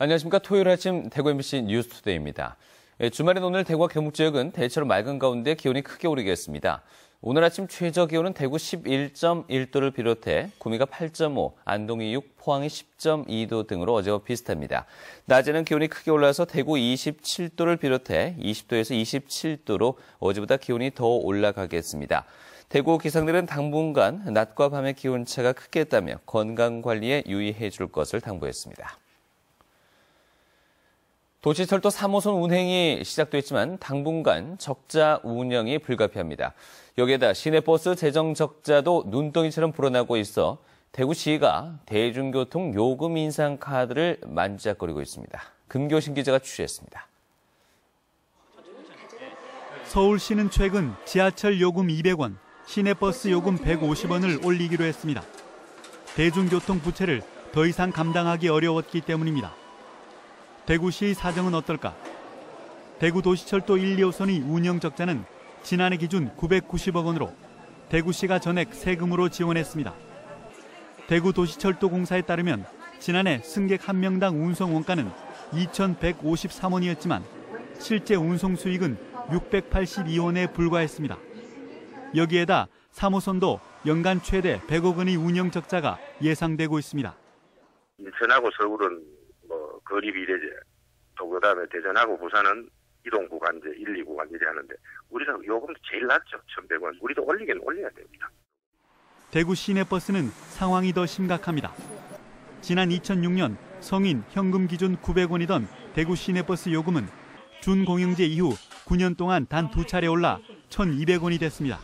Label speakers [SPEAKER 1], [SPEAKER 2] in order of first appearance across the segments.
[SPEAKER 1] 안녕하십니까. 토요일 아침 대구 MBC 뉴스투데이입니다. 주말인 오늘 대구와 경북 지역은 대체로 맑은 가운데 기온이 크게 오르겠습니다. 오늘 아침 최저 기온은 대구 11.1도를 비롯해 구미가 8.5, 안동이 6, 포항이 10.2도 등으로 어제와 비슷합니다. 낮에는 기온이 크게 올라서 대구 27도를 비롯해 20도에서 27도로 어제보다 기온이 더 올라가겠습니다. 대구 기상들은 당분간 낮과 밤의 기온차가 크겠다며 건강관리에 유의해 줄 것을 당부했습니다. 도시철도 3호선 운행이 시작됐지만 당분간 적자 운영이 불가피합니다. 여기에다 시내버스 재정 적자도 눈덩이처럼 불어나고 있어 대구시가 대중교통 요금 인상 카드를 만지작거리고 있습니다. 금교신 기자가 취재했습니다.
[SPEAKER 2] 서울시는 최근 지하철 요금 200원, 시내버스 요금 150원을 올리기로 했습니다. 대중교통 부채를 더 이상 감당하기 어려웠기 때문입니다. 대구시의 사정은 어떨까? 대구 도시철도 1, 2호선의 운영 적자는 지난해 기준 990억 원으로 대구시가 전액 세금으로 지원했습니다. 대구 도시철도공사에 따르면 지난해 승객 한 명당 운송 원가는 2,153원이었지만 실제 운송 수익은 682원에 불과했습니다. 여기에다 3호선도 연간 최대 100억 원의 운영 적자가 예상되고 있습니다.
[SPEAKER 3] 인천하고 서울은 거리 비례제, 또 그다음에 대전하고 부산은 이동 구간제, 1, 2 구간제를 하는데 우리가 요금도 제일 낮죠. 1,100원. 우리도 올리긴 올려야 됩니다.
[SPEAKER 2] 대구 시내버스는 상황이 더 심각합니다. 지난 2006년 성인 현금 기준 900원이던 대구 시내버스 요금은 준공영제 이후 9년 동안 단 2차례 올라 1,200원이 됐습니다.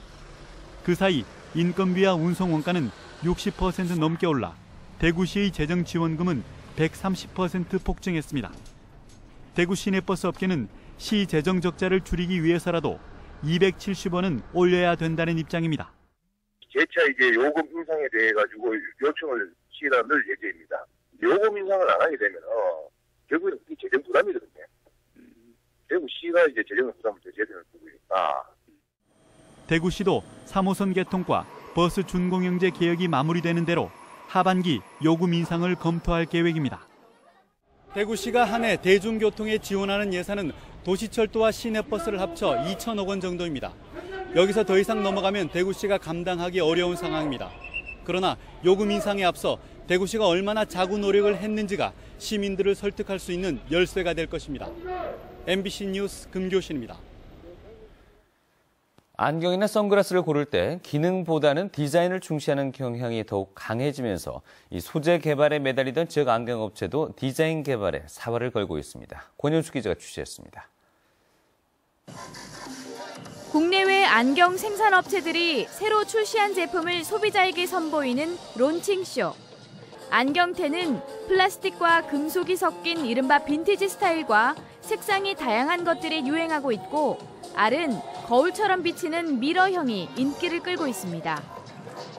[SPEAKER 2] 그 사이 인건비와 운송 원가는 60% 넘게 올라 대구시의 재정 지원금은 130% 폭증했습니다. 대구 시내버스 업계는 시 재정 적자를 줄이기 위해서라도 270원은 올려야 된다는 입장입니다.
[SPEAKER 3] 재차 요금 인상에 대해 가지고 요청을 시가 늘 예정입니다. 요금 인상을 안 하게 되면 결국은 재정 부담이거든요. 대구시가 재정 부담을 더 제대로 부르니까.
[SPEAKER 2] 대구시도 3호선 개통과 버스 준공영제 개혁이 마무리되는 대로 하반기 요금 인상을 검토할 계획입니다. 대구시가 한 해 대중교통에 지원하는 예산은 도시철도와 시내버스를 합쳐 2천억 원 정도입니다. 여기서 더 이상 넘어가면 대구시가 감당하기 어려운 상황입니다. 그러나 요금 인상에 앞서 대구시가 얼마나 자구 노력을 했는지가 시민들을 설득할 수 있는 열쇠가 될 것입니다. MBC 뉴스 금교신입니다.
[SPEAKER 1] 안경이나 선글라스를 고를 때 기능보다는 디자인을 중시하는 경향이 더욱 강해지면서 이 소재 개발에 매달리던 지역 안경업체도 디자인 개발에 사활을 걸고 있습니다. 권현수 기자가 취재했습니다.
[SPEAKER 4] 국내외 안경 생산업체들이 새로 출시한 제품을 소비자에게 선보이는 론칭쇼. 안경테는 플라스틱과 금속이 섞인 이른바 빈티지 스타일과 색상이 다양한 것들이 유행하고 있고 알은 거울처럼 비치는 미러형이 인기를 끌고 있습니다.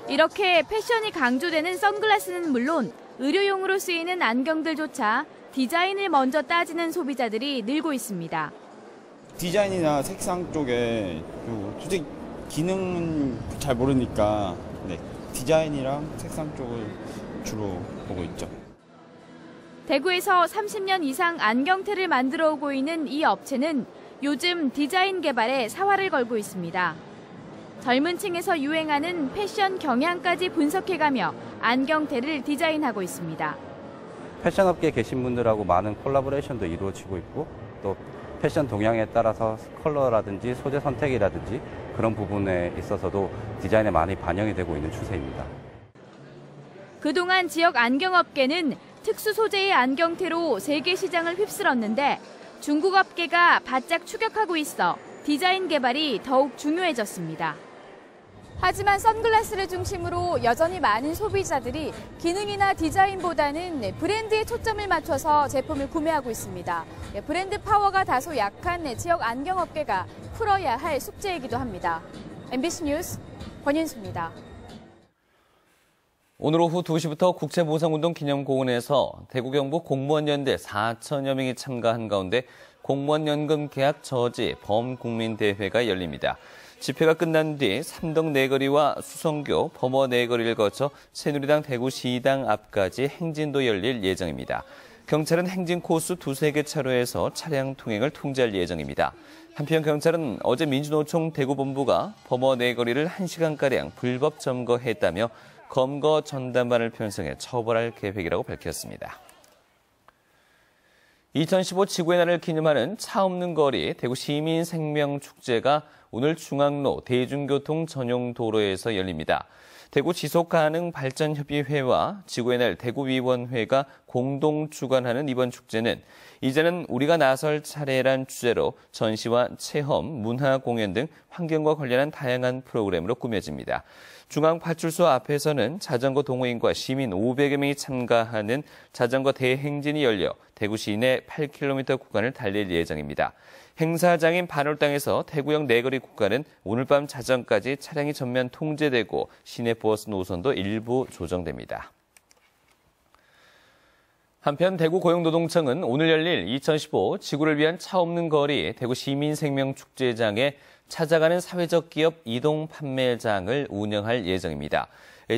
[SPEAKER 4] 이렇게 패션이 강조되는 선글라스는 물론 의료용으로 쓰이는 안경들조차 디자인을 먼저 따지는 소비자들이 늘고 있습니다.
[SPEAKER 5] 디자인이나 색상 쪽에 솔직히 기능은 잘 모르니까 디자인이랑 색상 쪽을 주로 보고 있죠.
[SPEAKER 4] 대구에서 30년 이상 안경테를 만들어 오고 있는 이 업체는 요즘 디자인 개발에 사활을 걸고 있습니다. 젊은 층에서 유행하는 패션 경향까지 분석해가며 안경테를 디자인하고 있습니다.
[SPEAKER 6] 패션업계에 계신 분들하고 많은 콜라보레이션도 이루어지고 있고 또 패션 동향에 따라서 컬러라든지 소재 선택이라든지 그런 부분에 있어서도 디자인에 많이 반영이 되고 있는 추세입니다.
[SPEAKER 4] 그동안 지역 안경업계는 특수 소재의 안경테로 세계 시장을 휩쓸었는데 중국 업계가 바짝 추격하고 있어 디자인 개발이 더욱 중요해졌습니다. 하지만 선글라스를 중심으로 여전히 많은 소비자들이 기능이나 디자인보다는 브랜드에 초점을 맞춰서 제품을 구매하고 있습니다. 브랜드 파워가 다소 약한 지역 안경업계가 풀어야 할 숙제이기도 합니다. MBC 뉴스 권인수입니다.
[SPEAKER 1] 오늘 오후 2시부터 국채보상운동 기념공원에서 대구 경북 공무원연대 4천여 명이 참가한 가운데 공무원연금 계약 저지 범국민대회가 열립니다. 집회가 끝난 뒤 삼덕 내거리와 수성교, 범어 내거리를 거쳐 새누리당 대구시당 앞까지 행진도 열릴 예정입니다. 경찰은 행진 코스 두세 개 차로에서 차량 통행을 통제할 예정입니다. 한편 경찰은 어제 민주노총 대구본부가 범어 내거리를 1시간가량 불법 점거했다며 검거 전담반을 편성해 처벌할 계획이라고 밝혔습니다. 2015 지구의 날을 기념하는 차 없는 거리 대구 시민생명축제가 오늘 중앙로 대중교통 전용 도로에서 열립니다. 대구 지속가능발전협의회와 지구의 날 대구위원회가 공동 주관하는 이번 축제는 이제는 우리가 나설 차례란 주제로 전시와 체험, 문화 공연 등 환경과 관련한 다양한 프로그램으로 꾸며집니다. 중앙파출소 앞에서는 자전거 동호인과 시민 500여 명이 참가하는 자전거 대행진이 열려 대구 시내 8km 구간을 달릴 예정입니다. 행사장인 반월당에서 대구역 내거리 구간은 오늘 밤 자정까지 차량이 전면 통제되고 시내버스 노선도 일부 조정됩니다. 한편 대구 고용노동청은 오늘 열릴 2015 지구를 위한 차 없는 거리 대구 시민생명축제장에 찾아가는 사회적 기업 이동 판매장을 운영할 예정입니다.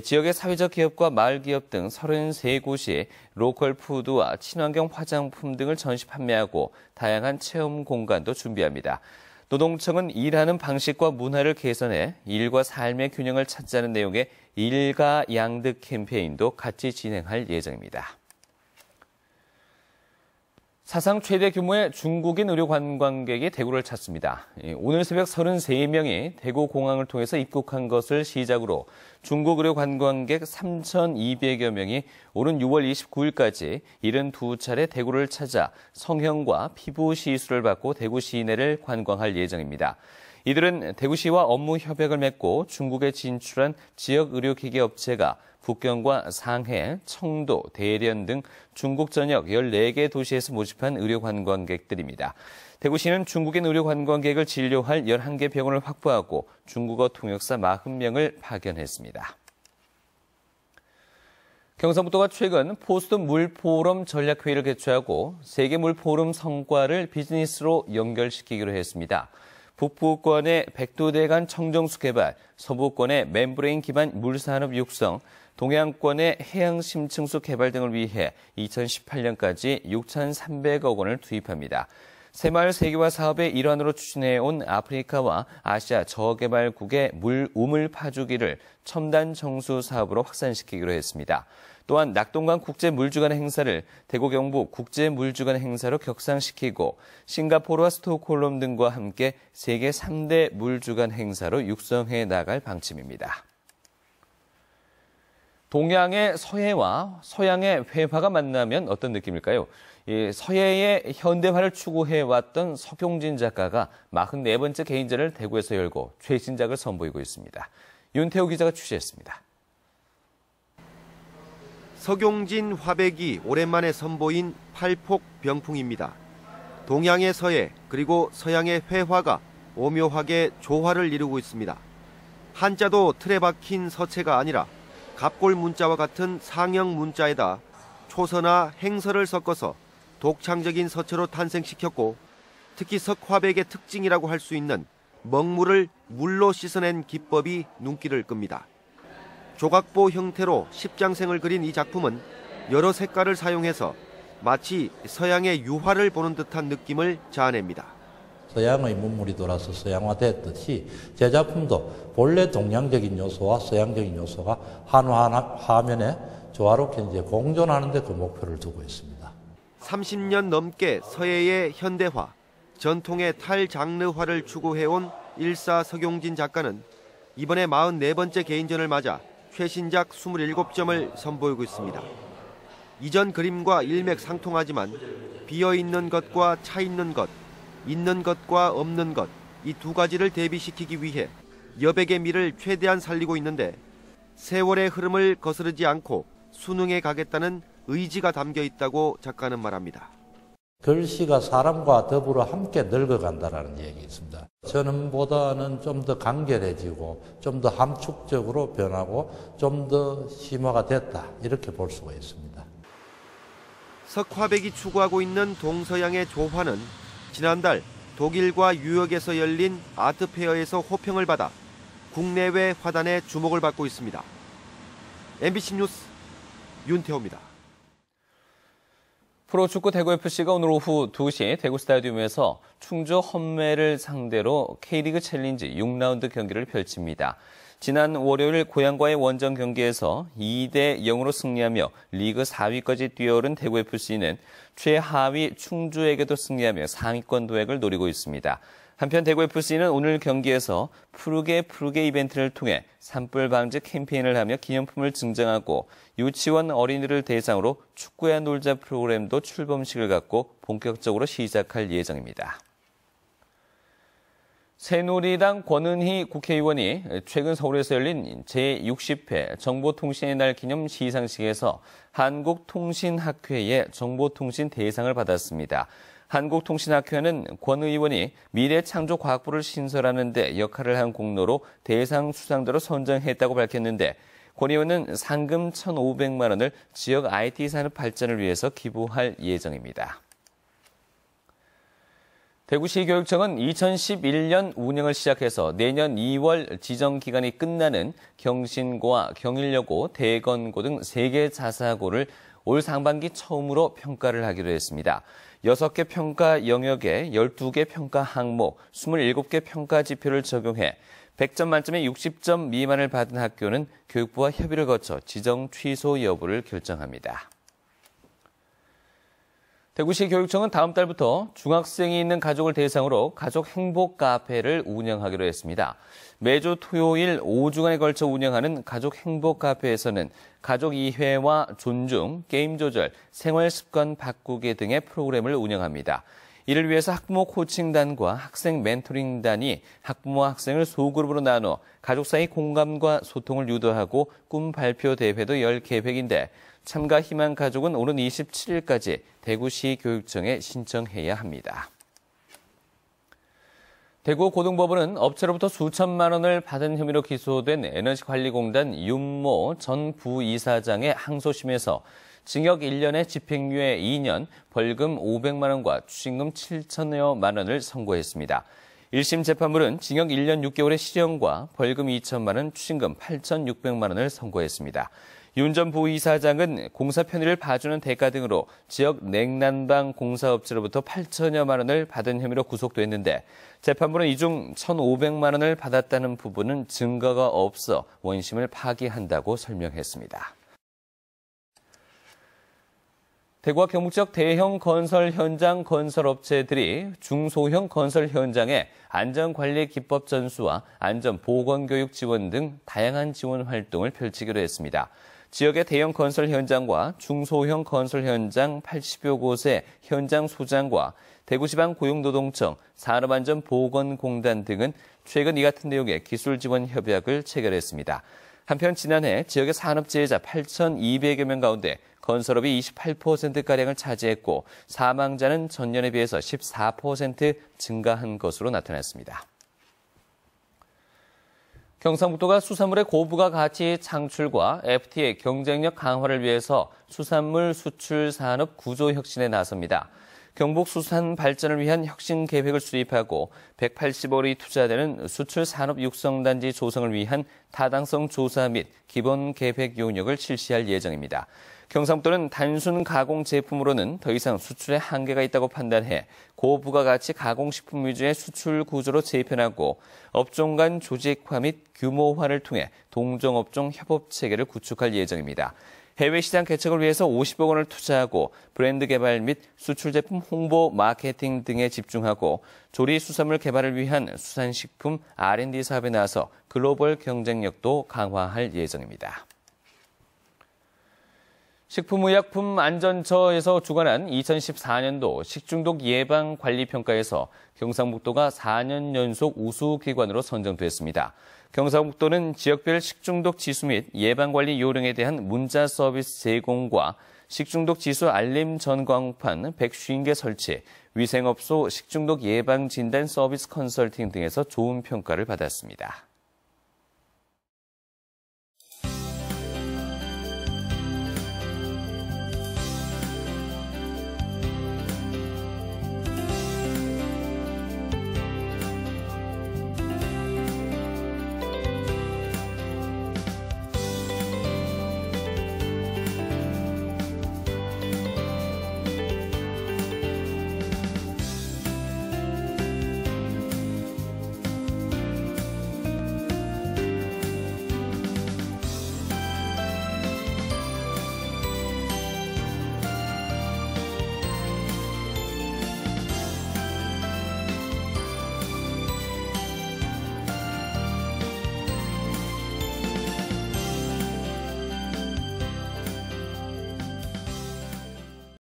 [SPEAKER 1] 지역의 사회적 기업과 마을 기업 등 33곳이 로컬 푸드와 친환경 화장품 등을 전시 판매하고 다양한 체험 공간도 준비합니다. 노동청은 일하는 방식과 문화를 개선해 일과 삶의 균형을 찾자는 내용의 일가 양득 캠페인도 같이 진행할 예정입니다. 사상 최대 규모의 중국인 의료 관광객이 대구를 찾습니다. 오늘 새벽 33명이 대구 공항을 통해서 입국한 것을 시작으로 중국 의료 관광객 3,200여 명이 오는 6월 29일까지 72차례 대구를 찾아 성형과 피부 시술을 받고 대구 시내를 관광할 예정입니다. 이들은 대구시와 업무 협약을 맺고 중국에 진출한 지역 의료기기 업체가 북경과 상해, 청도, 대련 등 중국 전역 14개 도시에서 모집한 의료 관광객들입니다. 대구시는 중국인 의료 관광객을 진료할 11개 병원을 확보하고 중국어 통역사 40명을 파견했습니다. 경상북도가 최근 포스트 물포럼 전략회의를 개최하고 세계 물포럼 성과를 비즈니스로 연결시키기로 했습니다. 북부권의 백두대간 청정수 개발, 서부권의 멤브레인 기반 물산업 육성, 동해안권의 해양 심층수 개발 등을 위해 2018년까지 6,300억 원을 투입합니다. 새마을 세계화 사업의 일환으로 추진해온 아프리카와 아시아 저개발국의 우물 파주기를 첨단 정수 사업으로 확산시키기로 했습니다. 또한 낙동강 국제물주간 행사를 대구 경북 국제물주간 행사로 격상시키고 싱가포르와 스톡홀름 등과 함께 세계 3대 물주간 행사로 육성해 나갈 방침입니다. 동양의 서해와 서양의 회화가 만나면 어떤 느낌일까요? 서해의 현대화를 추구해왔던 석용진 작가가 44번째 개인전을 대구에서 열고 최신작을 선보이고 있습니다. 윤태호 기자가 취재했습니다.
[SPEAKER 7] 석용진 화백이 오랜만에 선보인 팔폭 병풍입니다. 동양의 서해 그리고 서양의 회화가 오묘하게 조화를 이루고 있습니다. 한자도 틀에 박힌 서체가 아니라 갑골 문자와 같은 상형 문자에다 초서나 행서를 섞어서 독창적인 서체로 탄생시켰고 특히 석화백의 특징이라고 할 수 있는 먹물을 물로 씻어낸 기법이 눈길을 끕니다. 조각보 형태로 십장생을 그린 이 작품은 여러 색깔을 사용해서 마치 서양의 유화를 보는 듯한 느낌을 자아냅니다.
[SPEAKER 8] 서양의 문물이 돌아서 서양화됐듯이 제 작품도 본래 동양적인 요소와 서양적인 요소가 한 화면에 조화롭게 이제 공존하는 데 그 목표를 두고 있습니다.
[SPEAKER 7] 30년 넘게 서해의 현대화, 전통의 탈장르화를 추구해온 일사 석용진 작가는 이번에 44번째 개인전을 맞아 최신작 27점을 선보이고 있습니다. 이전 그림과 일맥상통하지만 비어있는 것과 차 있는 것, 있는 것과 없는 것, 이 두 가지를 대비시키기 위해 여백의 미를 최대한 살리고 있는데 세월의 흐름을 거스르지 않고 순응해 가겠다는 의지가 담겨 있다고 작가는 말합니다.
[SPEAKER 8] 글씨가 사람과 더불어 함께 늙어간다는 얘기 있습니다. 전음보다는 좀 더 간결해지고 좀 더 함축적으로 변하고 좀 더 심화가 됐다 이렇게 볼 수가 있습니다.
[SPEAKER 7] 석화백이 추구하고 있는 동서양의 조화는 지난달 독일과 뉴욕에서 열린 아트페어에서 호평을 받아 국내외 화단의 주목을 받고 있습니다. MBC 뉴스 윤태호입니다.
[SPEAKER 1] 프로축구 대구FC가 오늘 오후 2시 대구 스타디움에서 충주 험매를 상대로 K리그 챌린지 6라운드 경기를 펼칩니다. 지난 월요일 고향과의 원정 경기에서 2대 0으로 승리하며 리그 4위까지 뛰어오른 대구FC는 최하위 충주에게도 승리하며 상위권 도약을 노리고 있습니다. 한편 대구FC는 오늘 경기에서 푸르게 이벤트를 통해 산불 방지 캠페인을 하며 기념품을 증정하고 유치원 어린이를 대상으로 축구야 놀자 프로그램도 출범식을 갖고 본격적으로 시작할 예정입니다. 새누리당 권은희 국회의원이 최근 서울에서 열린 제60회 정보통신의 날 기념 시상식에서 한국통신학회의 정보통신 대상을 받았습니다. 한국통신학회는 권 의원이 미래창조과학부를 신설하는 데 역할을 한 공로로 대상 수상자로 선정했다고 밝혔는데 권 의원은 상금 1,500만 원을 지역 IT 산업 발전을 위해서 기부할 예정입니다. 대구시교육청은 2011년 운영을 시작해서 내년 2월 지정기간이 끝나는 경신고와 경일여고, 대건고 등 3개 자사고를 올 상반기 처음으로 평가를 하기로 했습니다. 6개 평가 영역에 12개 평가 항목, 27개 평가 지표를 적용해 100점 만점에 60점 미만을 받은 학교는 교육부와 협의를 거쳐 지정 취소 여부를 결정합니다. 대구시 교육청은 다음 달부터 중학생이 있는 가족을 대상으로 가족 행복 카페를 운영하기로 했습니다. 매주 토요일 5주간에 걸쳐 운영하는 가족 행복 카페에서는 가족 이해와 존중, 게임 조절, 생활 습관 바꾸기 등의 프로그램을 운영합니다. 이를 위해서 학부모 코칭단과 학생 멘토링단이 학부모와 학생을 소그룹으로 나눠 가족 사이 공감과 소통을 유도하고 꿈 발표 대회도 열 계획인데 참가 희망 가족은 오는 27일까지 대구시 교육청에 신청해야 합니다. 대구고등법원은 업체로부터 수천만 원을 받은 혐의로 기소된 에너지관리공단 윤모 전 부이사장의 항소심에서 징역 1년에 집행유예 2년, 벌금 500만 원과 추징금 7천여만 원을 선고했습니다. 1심 재판부는 징역 1년 6개월의 실형과 벌금 2천만 원, 추징금 8,600만 원을 선고했습니다. 윤 전 부이사장은 공사 편의를 봐주는 대가 등으로 지역 냉난방 공사업체로부터 8천여만 원을 받은 혐의로 구속됐는데 재판부는 이 중 1,500만 원을 받았다는 부분은 증거가 없어 원심을 파기한다고 설명했습니다. 대구와 경북 지역 대형 건설 현장 건설업체들이 중소형 건설 현장에 안전관리 기법 전수와 안전보건교육 지원 등 다양한 지원 활동을 펼치기로 했습니다. 지역의 대형 건설 현장과 중소형 건설 현장 80여 곳의 현장 소장과 대구지방고용노동청, 산업안전보건공단 등은 최근 이 같은 내용의 기술 지원 협약을 체결했습니다. 한편 지난해 지역의 산업재해자 8,200여 명 가운데 건설업이 28%가량을 차지했고 사망자는 전년에 비해서 14% 증가한 것으로 나타났습니다. 경상북도가 수산물의 고부가 가치 창출과 FTA 경쟁력 강화를 위해서 수산물 수출 산업 구조 혁신에 나섭니다. 경북 수산 발전을 위한 혁신 계획을 수립하고 180억이 투자되는 수출 산업 육성단지 조성을 위한 타당성 조사 및 기본 계획 용역을 실시할 예정입니다. 경상북도는 단순 가공 제품으로는 더 이상 수출에 한계가 있다고 판단해 고부가가치 가공식품 위주의 수출 구조로 재편하고 업종 간 조직화 및 규모화를 통해 동종업종 협업 체계를 구축할 예정입니다. 해외 시장 개척을 위해서 50억 원을 투자하고 브랜드 개발 및 수출 제품 홍보, 마케팅 등에 집중하고 조리 수산물 개발을 위한 수산식품 R&D 사업에 나서 글로벌 경쟁력도 강화할 예정입니다. 식품의약품안전처에서 주관한 2014년도 식중독 예방관리평가에서 경상북도가 4년 연속 우수기관으로 선정됐습니다. 경상북도는 지역별 식중독 지수 및 예방관리 요령에 대한 문자 서비스 제공과 식중독 지수 알림 전광판 150개 설치, 위생업소 식중독 예방 진단 서비스 컨설팅 등에서 좋은 평가를 받았습니다.